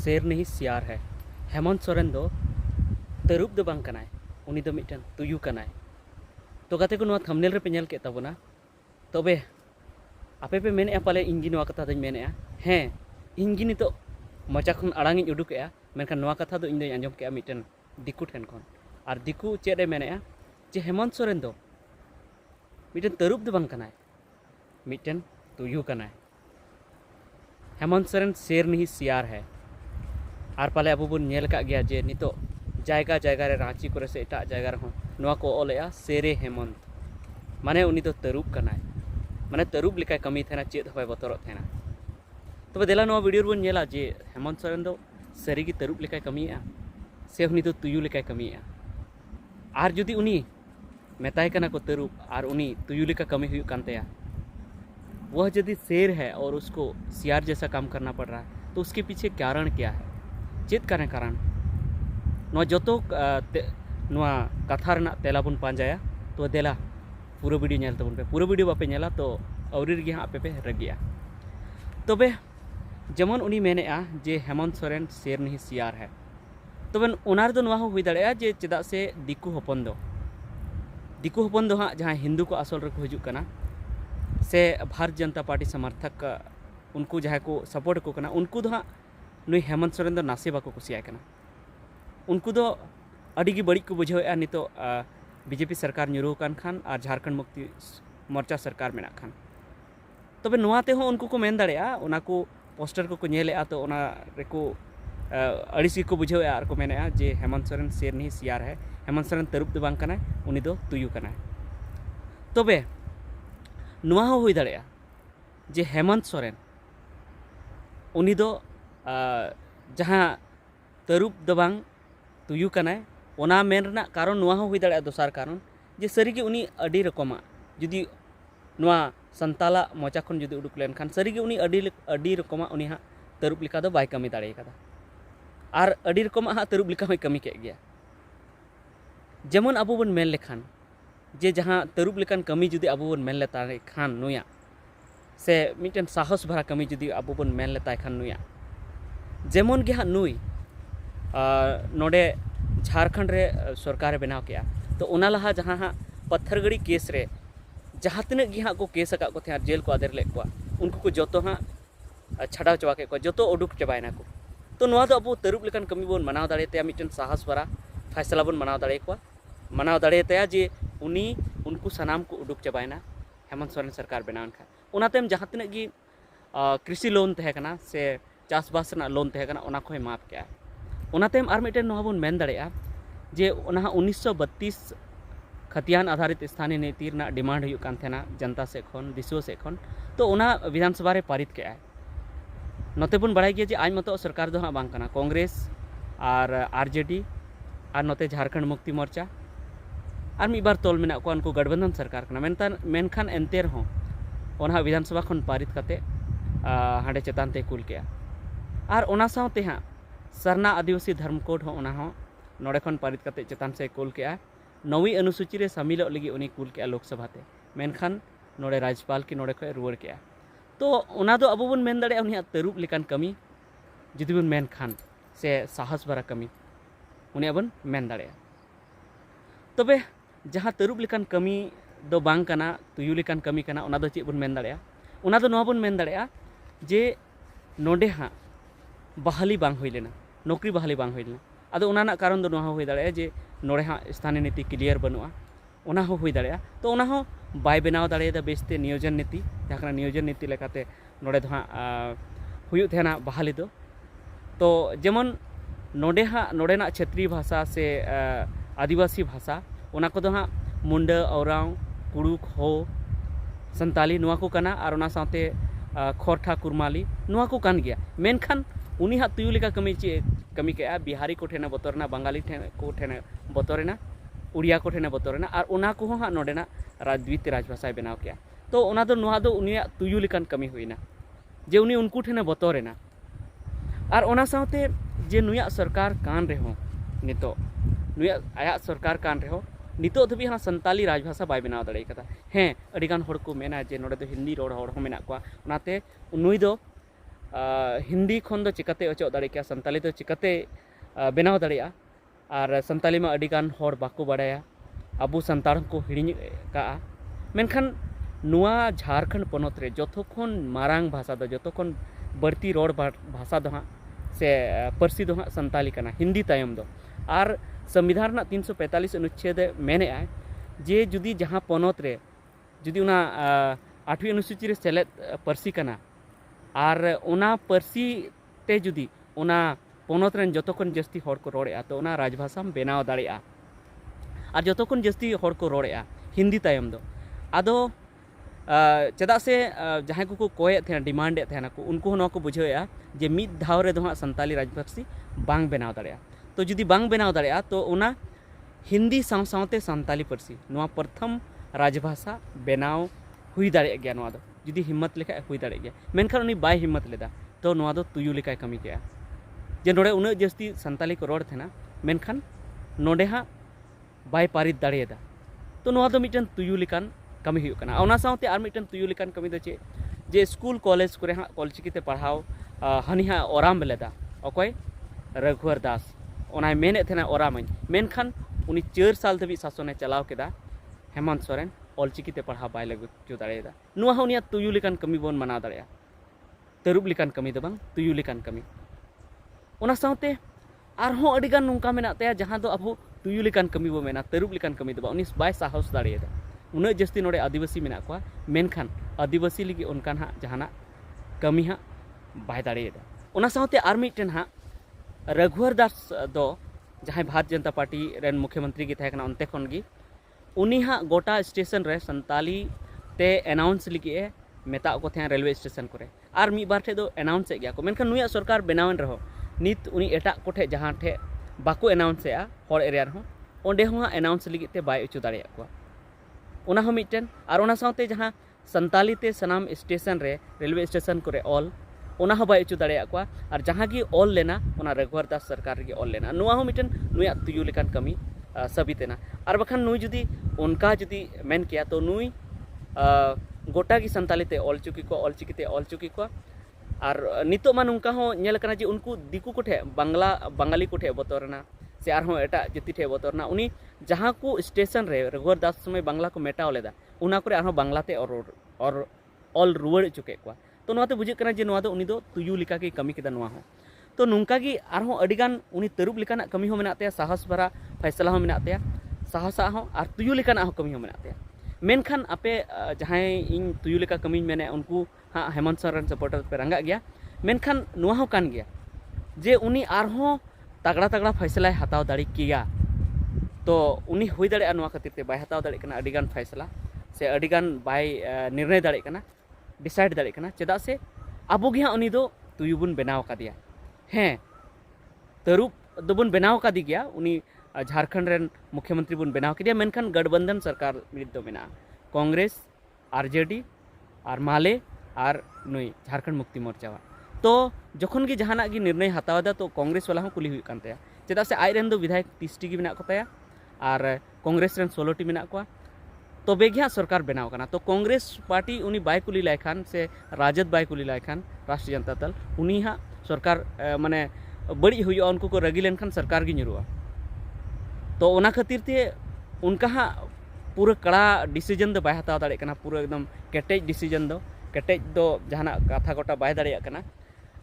शेर नहीं सियार है। हेमंत सोरेन दो तरुप दो बांग कनाय, उनी दो मिटन तुयु कनाय। तो गाते को नोआ थंबनेल रे पे नेल के ताबोना तबे आपे पे मेने पाले इंगी नोआ कथा दኝ मेने हें इंगी नितो मचा खन आड़ांग इñ उडुकेआ मेनखान नोआ कथा दो इñ दኝ आंजम केआ मिटन दिकु ठेन खन आर दिकु चेद ए मेने जे हेमंत सोरेन दो मिटन तरुप दो बांग कनाय, मिटन तुयु कनाय। हेमंत सोरेन शेर नहीं सियार है। आर पाले अब बन नेल का गया जे नितो जायगा जायगा रे रांची करे से एटा जायगा रे नोआ को ओलेआ शेरे हेमंत माने उनी दो तरुप कनाय, माने तरुप लिकाय कमी थेना चेद होय बतरत थेना। तबे देला नोआ वीडियो बन नेला जे हेमंत सोरेन दो सरीगी तरुप लिकाय कमीया से उनी दो तुयु लिकाय कमीया। आर जुदी उनी मेताय कना को तरुप आर उनी तुयु लिका कमी हुई कानतेया, वह यदि शेर है और उसको सियार जैसा काम करना पड़ रहा है तो उसके पीछे कारण क्या है, चेत कारण कारण नोआ जोतो नोआ कथा रना तेला बन पांजाया। तो देला पूरा वीडियो नेल तबन पे, पूरा वीडियो बापे नेला तो अवरी रगी हाँ पे रगिया। तबे जेमन उनी मेनेआ जे हेमंत सोरेन शेर नहीं सियार है, तबे ओनार दो नोआ हुई दाड़ेया जे चेदा से दिकु हपन दो हाँ जहाँ हिंदू को आसल रको हिजुग कना से भारतीय जनता पार्टी समर्थक उनको जहाँ को सपोर्ट को कना उनको दो हाँ नुई हेमंत सोरेन दो नासे बाको कुसिया कना। उनको दो अडिगी बड़ी को बुझावेआ नितो बीजेपी सरकार ᱧᱩᱨᱩ कान खान और झारखंड मुक्ति मोर्चा सरकार मेना खान। तबे नोआते हो उनको को मेन दाड़ेया ओना को पोस्टर को नेलेआ तो ओना रेको अड़िसी को बुझावेआ आर को मेनेआ जे हेमंत सोरेन शेर नहीं सियार है, हेमंत सोरेन तरुप दो बांग कनाय उनी दो तुयु कनाय। तबे नोआ हो हुई दाड़ेया जे हेमंत सोरेन उनी दो जहाँ तरुप दो बांग तुयु कनाय ओना मेन रना कारण नोआ हो हुई दाड़ेया दोसार कारण जे सरीगे उनी अडी रकमा जुदी नोआ संताला मोचा खन जुदी उडुक लेन खान सरीगे उनी अडी रकमा उनी हाँ तरुप लिका दो बाय कमी दाड़े कदा आर अडी रकमा हाँ तरुप लिका होय कमी के गया। जेमन अबो बन मेन लेखान जे जहाँ तरुप लिकान कमी जुदी अबो बन मेन लेता खान नुया से मिटन साहस भरा कमी जुदी अबो बन मेन लेता खान नुया जेमन गे हाँ नुई नोडे झारखंड रे सरकार बनाव किया तो उना लहा जहाँ हाँ पत्थरगड़ी केस रे जहाँ तक गे हाँ को केस को थे जेल को आदेर ले उनको को जो हाँ छाड़ा चबा के जो उडुक चबायना को। तो नोआ दो अब तरुप लेकान कमी बन मनाव दाड़े मिटन साहस भरा फैसला बन मनाव दाड़े जे उनी उनको सनाम को उडुक चबायना हेमंत सोरेन सरकार बनावन खा उना तम जहाँ तक गी कृषि लोन तहकना से चासबास लोन तहकना उना को माफ किया। उना तम आर मिटन नोआ बन मेन दाड़ेया जे उना 1932 खतियान आधारित स्थानीय नीति रना डिमांड हुई कान थेना जनता से खन दिसुआ से खन तो उना विधानसभा रे पारित के नोते बन बड़ाई गया जे आज मतो सरकार दो हाँ बांग कना कांग्रेस और आरजेडी और नोते झारखंड मुक्ति मोर्चा और मिद बार तोल मेना को उनको गठबंधन सरकार कना मेनखान एनते रहो ओना विधानसभा खन पारित कते हांडे चेतान ते कुल के और ओना साथे हाँ सरना आदिवासी धर्म कोड हो ओना हो नोडे खन पारित कते चेतान से कुल के 9वीं अनुसूची रे शामिलों लगी उनी कुल के लोकसभा ते मेनखान नोडे राज्यपाल की नोडे खय रुवाड़ के। तो ओना दो अबो बन मेन दाड़े उनी तरुप लेकान कमी जुदी बन मेन खान से साहस भरा कमी उनी बन मेन दाड़े। तबे जहाँ तरुप लेकान कमी दो बांग कना तुयु लेकान कमी कना ओना दो चेद बन मेन दाड़ेया ओना दो नोआ बन मेन दाड़ेया जे नोडे हाँ बहाली बांग हुई लेना नौकरी बहाली बांग हुई लेना आदो ओना ना कारण दो नोआ हुई दाड़ेया जे नोडे हाँ स्थानीय नीति क्लियर बनुआ ओना हो हुई दाड़ेया। तो ओना हो बाय बनाव दाड़ेदा बेसते नियोजन नीति जहाँ नियोजन नीति लेकाते नोडे दो हाँ हुयुग थेना बहाली दो। तो जेमन नोडे हाँ नोडेना क्षेत्रीय भाषा से आदिवासी भाषा ओना को दो हाँ मुंडा औराव कुड़ुक हो संताली नुआ को कना और ओना साथे खोरठा कुरमाली नुआ को कान गया। मेनखान उनी हाँ तुयु लेका कमी के बिहारी को ठेना बतरना बंगाली को ठेना बतरेना उड़िया को ठेना बतरेना और ओना को हाँ नोडेना द्वितीय राजभाषा बनाव किया। तो ओना दो नुआ दो उनिया तुयु लेकान कमी हुईना जे उनी उनको ठेना बतरेना और ओना साथे जे नुया सरकार कान रहो नितो नुया आया सरकार कान रहो नितो धबी हाँ संताली राजभाषा बाय बनाव दाड़े कदा। हें अडिगान होड़ को मेना जे नोडे दो हिंदी रोड होड़ हो मेना को ओनाते नुई दो हिंदी खन दो चिकाते अचो दाड़े क्या संताली तो चिकाते बनाव दाड़ेया और संताली में अडिगान हर बाको बाड़ाया अबू संताल को हिड़ी का मेनखान नुआ झारखंड पनत रे जतोखन मारांग भाषा दो जतोखन बढ़ती रोड भाषा दो हाँ से परसी दो हाँ संताली कना हिंदी तायम दो और संविधान 345 अनुच्छेद मेने आए जे जुदी जहाँ पनत रे जुदी उना 8वीं अनुसूची रे सेलेद परसी कना और उना परसी ते जुदी उना पनत रेन जतोखन जस्ती हर को रोड़ेआ तो उना राजभाषा बनाव दाड़ेआ और जतोखन जस्ती हर को रोड़ेआ हिंदी तायम दो आदो चेदा से जहाँ को कोये थे डिमांड थे को उनको को बुझेआ जे मिद धाव रे दो हाँ संताली राजभाषी बांग बनाव दाड़ेआ तो जुदी बांग बनाव दाड़ेआ तो उना हिंदी साव सावते संताली परसी नुआ प्रथम राजभाषा बनाव हुई दाड़े गया नुआ दो जुदी हिम्मत लेखा हुई दाड़े गया मेनखान उनी बाय हिम्मत लेदा तो नुआ दो तुयु लेकाय कमी गया जे नोडे उना जस्ती संताली को रोड थेना मेनखान नोडे हाँ बाय पारित दाड़ेदा तो नुआ दो मिटन तुयु लेकान कमी हुई कना ओना सावते आर मिटन तुयु लेकान कमी दो चे जे स्कूल कॉलेज करे हाँ ऑलचिकीते पढ़ाव हनी हाँ ओराम लेदा अकय रघुवर दास ओनाय मेने थेना ओरामन मेनखान उनी 4 साल धबी शासने चलाव केदा हेमंत सोरेन ऑलचिकीते पढ़ाव बाय लगु जो दाड़ेदा नुआ हाँ उनिया तुयु लेकान कमी बोन मना दाड़ेया तरुब लेकान कमी दो बांग तुयु लेकान कमी ओना सावते आरहों अडिगान नोंका मेना तया जहां दो अबो तुयु लेकान कमी बो मेना तरुब लेकान कमी दो उनी बाय साहस दाड़ेदा उना जस्ती नोडे आदिवासी मेना को मेनखान आदिवासी लगी उनकान हाँ जहाना कमी हाँ बाय दाड़ेदा ओना सावते आर मिटन हाँ रघुवर दास दो जहां भारतीय जनता पार्टी रेन मुख्यमंत्री की थे उनते खन गी उनी हाँ गोटा स्टेशन रे संताली ते अनाउंस लगी मेता को थे रेलवे स्टेशन को और मी बार ठे दो अनाउंस गया को मेनखान नुया सरकार बनावन रहो नित उनी एटा कोठे जहां ठे बाको अनाउंस हर एरिया रहो ओंडे हो अनाउंस लगी ते बाय उचु दाड़े को ओना हो मिटन और ओना सावते जहां संताली ते सनाम स्टेशन रे रेलवे स्टेशन को ऑल ओना हो बाय उचु दाड़े को और जहां की ऑल लेना ओना रघुवर दास सरकार रे ऑल लेना नुआ हो मिटन नुया तुयु लेकान कमी सबितेना और बखान नुई जुदी उनका जुदी मेन किया तो नुई गोटा की संताली ते ऑल चिकीते ऑल चुकी को और नितो मा नुंका हो नेल कना जे उनको दिकु कोठे बंगाली कोठे बतरना से आरहों एटा जति ठे बतरना उनी जहां को स्टेशन रे रघुवर दास समय बांग्ला को मेटाव लेदा उना करे आरहों बांग्लाते और ऑल रुवाड़ चुके को तो नोते बुझे कना जे नोआ दो उनी दो तुयु लिका की कमी केदा नोआ हो तो नुंका की आरहों अडिगान उनी तरुब लिकाना कमी हो मेनाते साहस भरा फैसला हो मेनाते साहसा हो और तुयु लिकाना हो कमी हो मेनाते मेनखान आपे जहां इन तुयु लेका कमी मेने उनको हाँ हेमंत सोरेन सपोर्टर पे रंगा गया मेनखान नुआ हो कान गया जे उनी आरहों तगड़ा तगड़ा फैसला हताव दाड़ी किया तो उनी हुई दाड़े नुआ खातिर ते बाय हताव दाड़े कना अडिगान फैसला से अडिगान बाय निर्णय दाड़े कना डिसाइड दाड़े कना चेदा से अबो गे उनी दो तुयु बुन बनाव कादिया हें तरुब दोबन बनाव कादी गया उनी झारखंड रेन मुख्यमंत्री बुन बनाव किया मेनखान गठबंधन सरकार मिद दो मेना कांग्रेस आरजेडी और माले और नुई झारखंड मुक्ति मोर्चा तो जखन की जहाना की निर्णय हतावदा तो कांग्रेस वाला कुली हुई कान तया चेदा से आय रेन दो विधायक 30टी की मेना को तया और कांग्रेस रेन 16टी मेना को तो बेगिया सरकार बनाव कना तो कांग्रेस पार्टी उनी बाय कुली लायखान से राजद बाय कुली लायखान राष्ट्रीय जनता दल उनी हाँ सरकार माने बड़ी हुई उनको को रगी लेनखान सरकार की nyuruआ तो ओना खातिर ते उनका हाँ पूरा कड़ा डिसीजन दो बाय हताव दाड़े कना पूरा एकदम केटेज डिसीजन दो केटेज दो जहाना कथा गोटा बाय दाड़े कना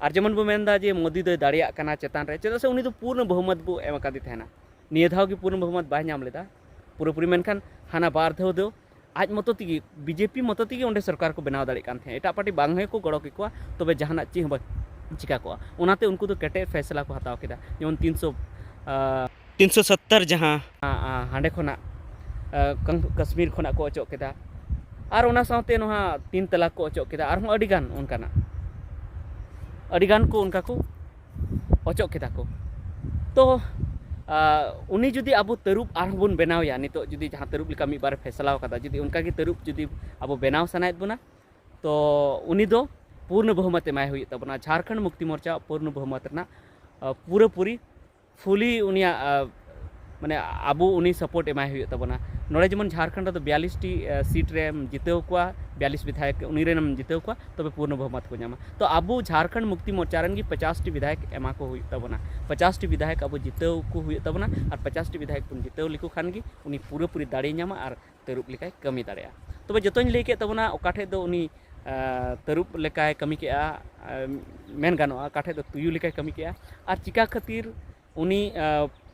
और जेमन बो मेनदा जे मोदी दो दाड़े कना चेतान रे चेदा से उनी दो पूर्ण बहुमत बो एम कादी थेना निये धाव की पूर्ण बहुमत बाय नाम लेदा पूरा पूरी मेनखान हाना बार धाव दो आज मतो तिगी बीजेपी मतो तिगी ओंडे सरकार को बनाव दाड़े कान थे एटा पार्टी बांग है को गड़ो की को तबे जहाना ची चिका को उनाते उनको तो केटे फैसला को हताव केदा जेमन 370 जहाँ हांडे खोना कश्मीर खोना को अचो केदा और ओना सावते नोहा 3 तलाक को अचो केदा और अडिगान उनकाना अडिगान को उनका को अचो केदा को तो उनी जुदी अब तरुब आर बन बनाव या नितो जुदी जहाँ तरुब लिका मी बार फैसला कदा जुदी उनका की तरुब जुदी अब बनाव सनायत बना तो उनी दो पूर्ण बहुमत एमाय हुई तबना झारखंड मुक्ति मोर्चा पूर्ण बहुमत रना पूरा पूरी फुली उनिया माने आबो उनी सपोर्ट एमाय हुई तबना नोड़े जेमन झारखंड रे 42 टी सीट रे जितेव को 42 विधायक उनी रेन जितेव को तबे पूर्ण बहुमत को नामा तो अब झारखंड मुक्ति मोर्चा रन की 50 टी विधायक एमा को हुई तबना 50 टी विधायक अब जितेव को हुई तबना और 50 टी विधायक पुन जितेव लिखो खान की उनी पूरी दाड़ी नामा और तरुप लेकाय कमी दाड़ेया तबे जतोñ लई के तबना ओकाठे दो उनी तरुप लेकाय कमी के मेन गानोआ ओकाठे दो तुयु लेकाय कमी के और चिका खातिर उनी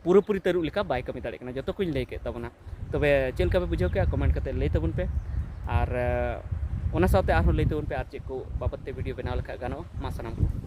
पूरी तरुप लेका बाय कमी दाड़े कना जतो कुछ लई के तबना तबे चेल का बुझाव के कमेंट करते लई तबन पे और ओना साथे आरो लई तबन पे और चेक को बाबत ते वीडियो बनाव लखा गानो मा सनाम को